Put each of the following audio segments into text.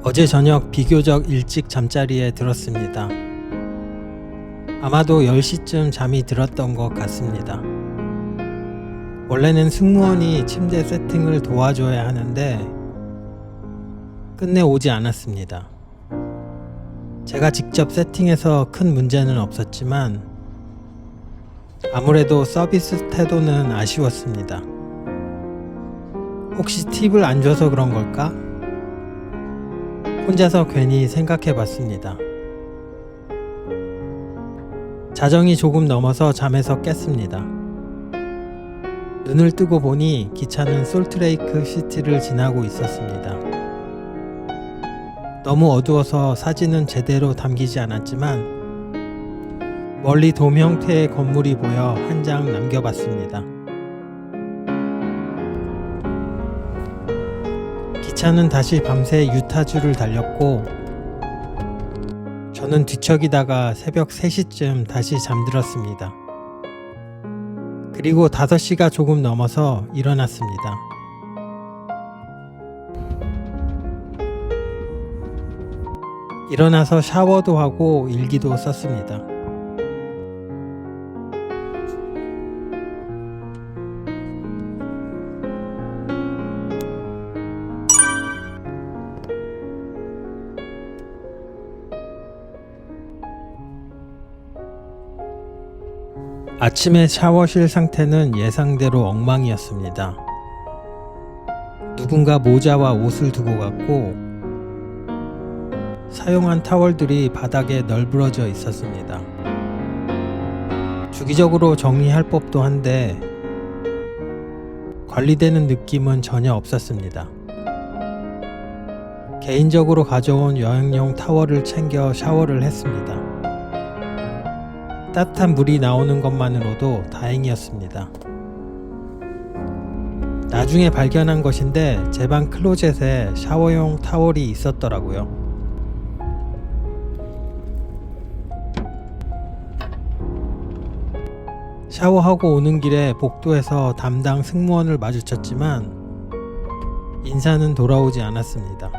어제 저녁 비교적 일찍 잠자리에 들었습니다. 아마도 10시쯤 잠이 들었던 것 같습니다. 원래는 승무원이 침대 세팅을 도와줘야 하는데 끝내 오지 않았습니다. 제가 직접 세팅해서 큰 문제는 없었지만 아무래도 서비스 태도는 아쉬웠습니다. 혹시 팁을 안 줘서 그런 걸까? 혼자서 괜히 생각해 봤습니다. 자정이 조금 넘어서 잠에서 깼습니다. 눈을 뜨고 보니 기차는 솔트레이크 시티를 지나고 있었습니다. 너무 어두워서 사진은 제대로 담기지 않았지만 멀리 돔 형태의 건물이 보여 한 장 남겨봤습니다. 기차는 다시 밤새 유타주를 달렸고 저는 뒤척이다가 새벽 3시쯤 다시 잠들었습니다. 그리고 5시가 조금 넘어서 일어났습니다. 일어나서 샤워도 하고 일기도 썼습니다. 아침의 샤워실 상태는 예상대로 엉망이었습니다. 누군가 모자와 옷을 두고 갔고 사용한 타월들이 바닥에 널브러져 있었습니다. 주기적으로 정리할 법도 한데 관리되는 느낌은 전혀 없었습니다. 개인적으로 가져온 여행용 타월을 챙겨 샤워를 했습니다. 따뜻한 물이 나오는 것만으로도 다행이었습니다. 나중에 발견한 것인데 제 방 클로젯에 샤워용 타월이 있었더라고요. 샤워하고 오는 길에 복도에서 담당 승무원을 마주쳤지만 인사는 돌아오지 않았습니다.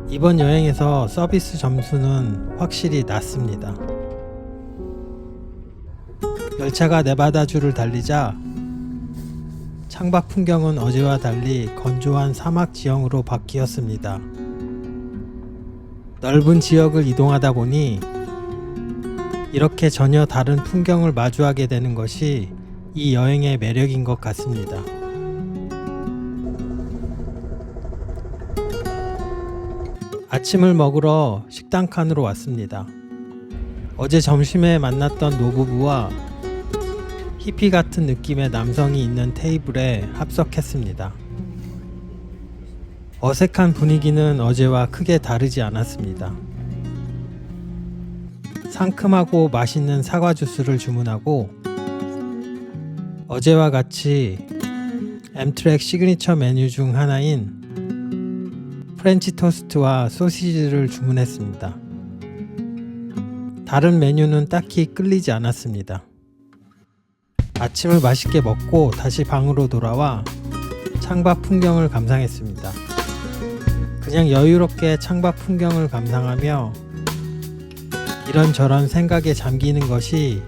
이번 여행에서 서비스 점수는 확실히 낮습니다. 열차가 네바다주를 달리자 창밖 풍경은 어제와 달리 건조한 사막 지형으로 바뀌었습니다. 넓은 지역을 이동하다 보니 이렇게 전혀 다른 풍경을 마주하게 되는 것이 이 여행의 매력인 것 같습니다. 아침을 먹으러 식당 칸으로 왔습니다. 어제 점심에 만났던 노부부와 히피 같은 느낌의 남성이 있는 테이블에 합석했습니다. 어색한 분위기는 어제와 크게 다르지 않았습니다. 상큼하고 맛있는 사과 주스를 주문하고 어제와 같이 엠트랙 시그니처 메뉴 중 하나인 프렌치 토스트와 소시지를 주문했습니다. 다른 메뉴는 딱히 끌리지 않았습니다. 아침을 맛있게 먹고 다시 방으로 돌아와 창밖 풍경을 감상했습니다. 그냥 여유롭게 창밖 풍경을 감상하며 이런저런 생각에 잠기는 것이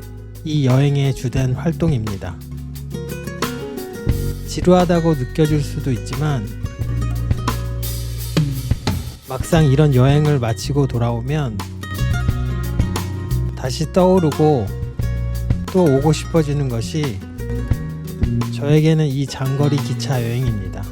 이 여행의 주된 활동입니다. 지루하다고 느껴질 수도 있지만 막상 이런 여행을 마치고 돌아오면 다시 떠오르고 또 오고 싶어지는 것이 저에게는 이 장거리 기차 여행입니다.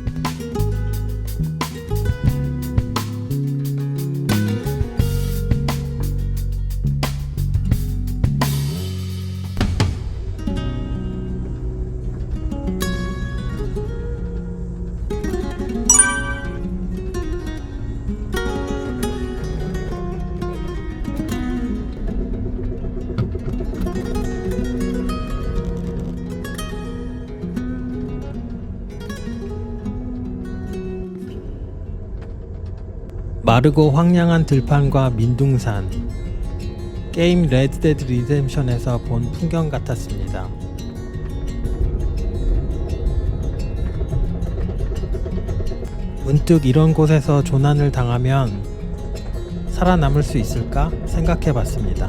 마르고 황량한 들판과 민둥산, 게임 레드데드 리뎀션에서 본 풍경 같았습니다. 문득 이런 곳에서 조난을 당하면 살아남을 수 있을까 생각해 봤습니다.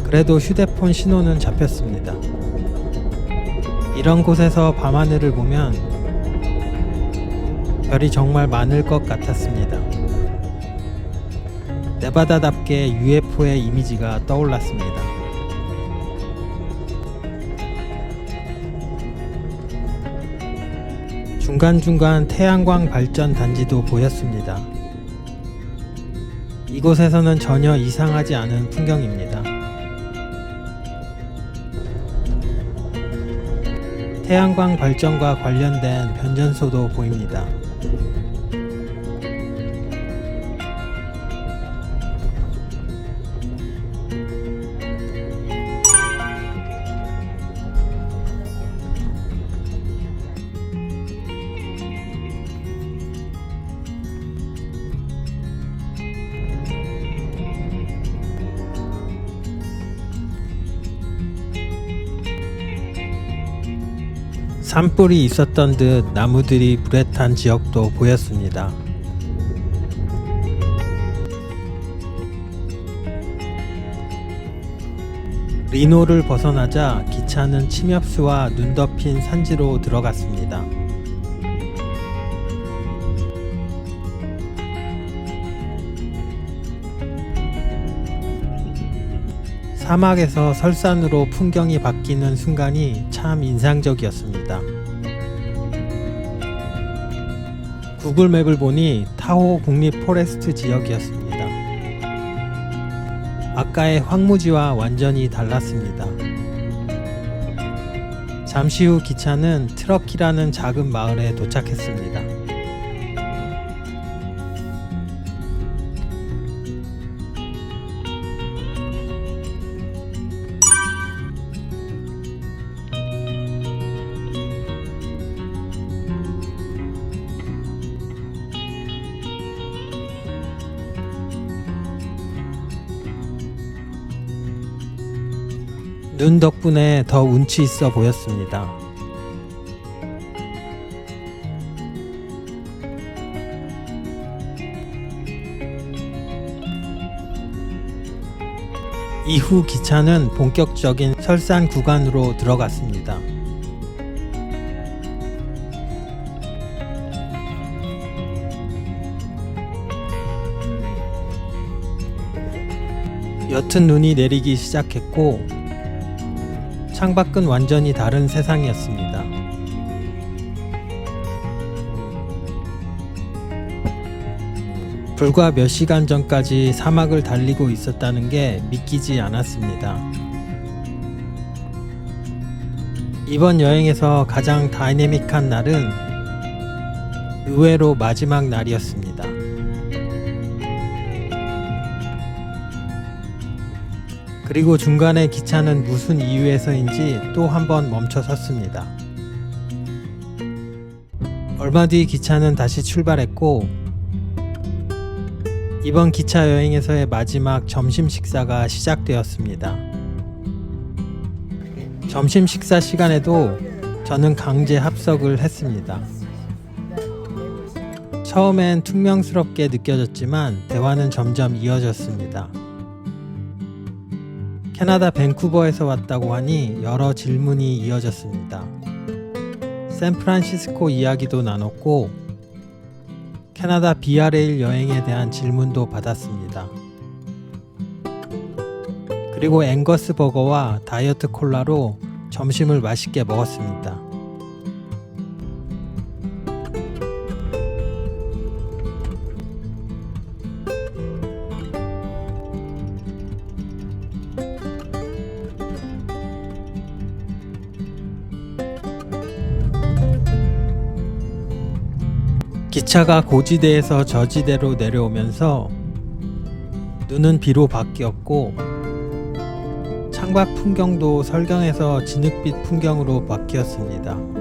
그래도 휴대폰 신호는 잡혔습니다. 이런 곳에서 밤하늘을 보면 별이 정말 많을 것 같았습니다. 네바다답게 UFO의 이미지가 떠올랐습니다. 중간중간 태양광 발전 단지도 보였습니다. 이곳에서는 전혀 이상하지 않은 풍경입니다. 태양광 발전과 관련된 변전소도 보입니다. 산불이 있었던 듯 나무들이 불에 탄 지역도 보였습니다. 리노를 벗어나자 기차는 침엽수와 눈 덮인 산지로 들어갔습니다. 사막에서 설산으로 풍경이 바뀌는 순간이 참 인상적이었습니다. 구글 맵을 보니 타호 국립 포레스트 지역이었습니다. 아까의 황무지와 완전히 달랐습니다. 잠시 후 기차는 트러키라는 작은 마을에 도착했습니다. 눈 덕분에 더 운치 있어 보였습니다. 이후 기차는 본격적인 설산 구간으로 들어갔습니다. 옅은 눈이 내리기 시작했고 창밖은 완전히 다른 세상이었습니다. 불과 몇 시간 전까지 사막을 달리고 있었다는 게 믿기지 않았습니다. 이번 여행에서 가장 다이내믹한 날은 의외로 마지막 날이었습니다. 그리고 중간에 기차는 무슨 이유에서인지 또 한 번 멈춰 섰습니다. 얼마 뒤 기차는 다시 출발했고 이번 기차 여행에서의 마지막 점심 식사가 시작되었습니다. 점심 식사 시간에도 저는 강제 합석을 했습니다. 처음엔 퉁명스럽게 느껴졌지만 대화는 점점 이어졌습니다. 캐나다 밴쿠버에서 왔다고 하니 여러 질문이 이어졌습니다. 샌프란시스코 이야기도 나눴고 캐나다 비아레일 여행에 대한 질문도 받았습니다. 그리고 앵거스 버거와 다이어트 콜라로 점심을 맛있게 먹었습니다. 기차가 고지대에서 저지대로 내려오면서 눈은 비로 바뀌었고 창밖 풍경도 설경에서 진흙빛 풍경으로 바뀌었습니다.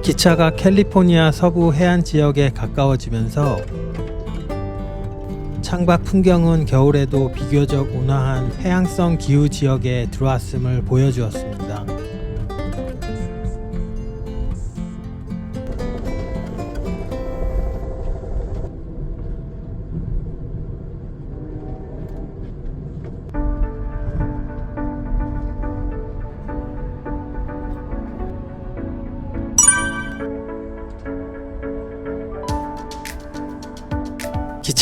기차가 캘리포니아 서부 해안 지역에 가까워지면서 창밖 풍경은 겨울에도 비교적 온화한 해양성 기후 지역에 들어왔음을 보여주었습니다.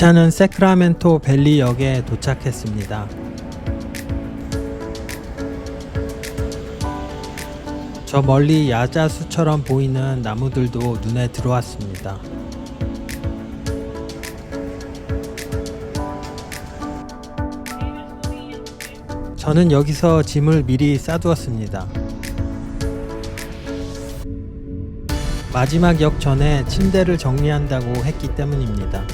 기차는 세크라멘토 밸리 역에 도착했습니다. 저 멀리 야자수처럼 보이는 나무들도 눈에 들어왔습니다. 저는 여기서 짐을 미리 싸두었습니다. 마지막 역 전에 침대를 정리한다고 했기 때문입니다.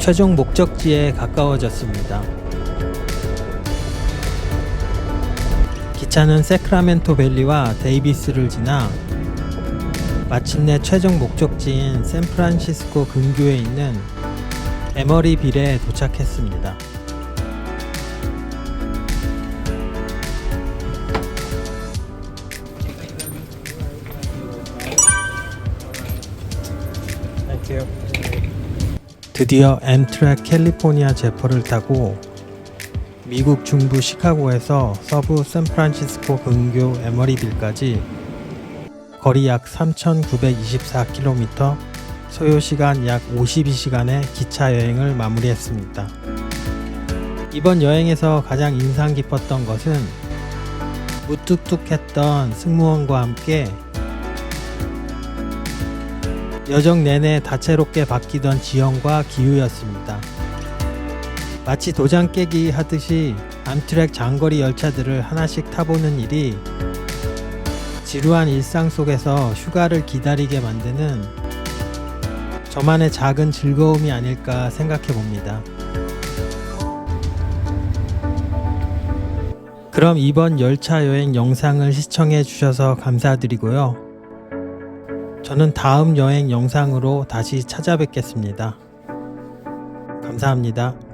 최종 목적지에 가까워졌습니다. 기차는 세크라멘토 밸리와 데이비스를 지나 마침내 최종 목적지인 샌프란시스코 근교에 있는 에머리빌에 도착했습니다. 드디어 앰트랙 캘리포니아 제퍼를 타고 미국 중부 시카고에서 서부 샌프란시스코 근교 에머리빌까지 거리 약 3,924km, 소요시간 약 52시간의 기차 여행을 마무리했습니다. 이번 여행에서 가장 인상 깊었던 것은 무뚝뚝했던 승무원과 함께 여정 내내 다채롭게 바뀌던 지형과 기후였습니다. 마치 도장 깨기 하듯이 암트랙 장거리 열차들을 하나씩 타보는 일이 지루한 일상 속에서 휴가를 기다리게 만드는 저만의 작은 즐거움이 아닐까 생각해 봅니다. 그럼 이번 열차 여행 영상을 시청해 주셔서 감사드리고요. 저는 다음 여행 영상으로 다시 찾아뵙겠습니다. 감사합니다.